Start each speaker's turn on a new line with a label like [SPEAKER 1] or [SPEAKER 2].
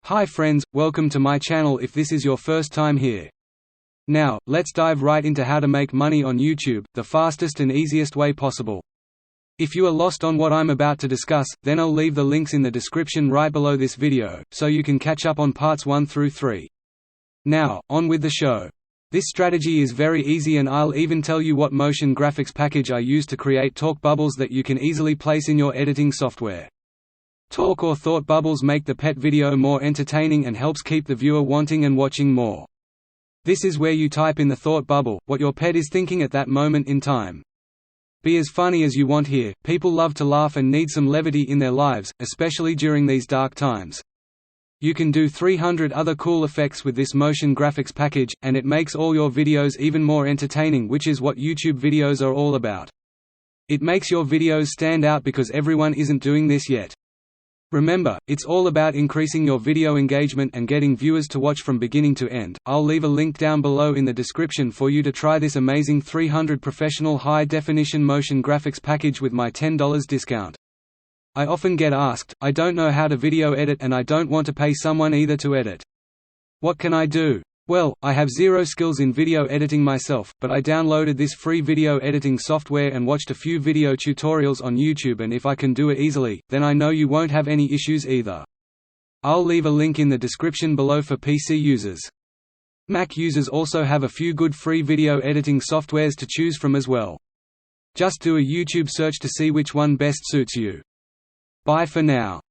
[SPEAKER 1] Hi friends, welcome to my channel if this is your first time here. Now, let's dive right into how to make money on YouTube, the fastest and easiest way possible. If you are lost on what I'm about to discuss, then I'll leave the links in the description right below this video, so you can catch up on parts 1 through 3. Now, on with the show. This strategy is very easy and I'll even tell you what motion graphics package I use to create talk bubbles that you can easily place in your editing software. Talk or thought bubbles make the pet video more entertaining and helps keep the viewer wanting and watching more. This is where you type in the thought bubble, what your pet is thinking at that moment in time. Be as funny as you want here, people love to laugh and need some levity in their lives, especially during these dark times. You can do 300 other cool effects with this motion graphics package, and it makes all your videos even more entertaining, which is what YouTube videos are all about. It makes your videos stand out because everyone isn't doing this yet. Remember, it's all about increasing your video engagement and getting viewers to watch from beginning to end. I'll leave a link down below in the description for you to try this amazing 300 professional high-definition motion graphics package with my $10 discount. I often get asked, I don't know how to video edit and I don't want to pay someone either to edit. What can I do? Well, I have zero skills in video editing myself, but I downloaded this free video editing software and watched a few video tutorials on YouTube, and if I can do it easily, then I know you won't have any issues either. I'll leave a link in the description below for PC users. Mac users also have a few good free video editing softwares to choose from as well. Just do a YouTube search to see which one best suits you. Bye for now.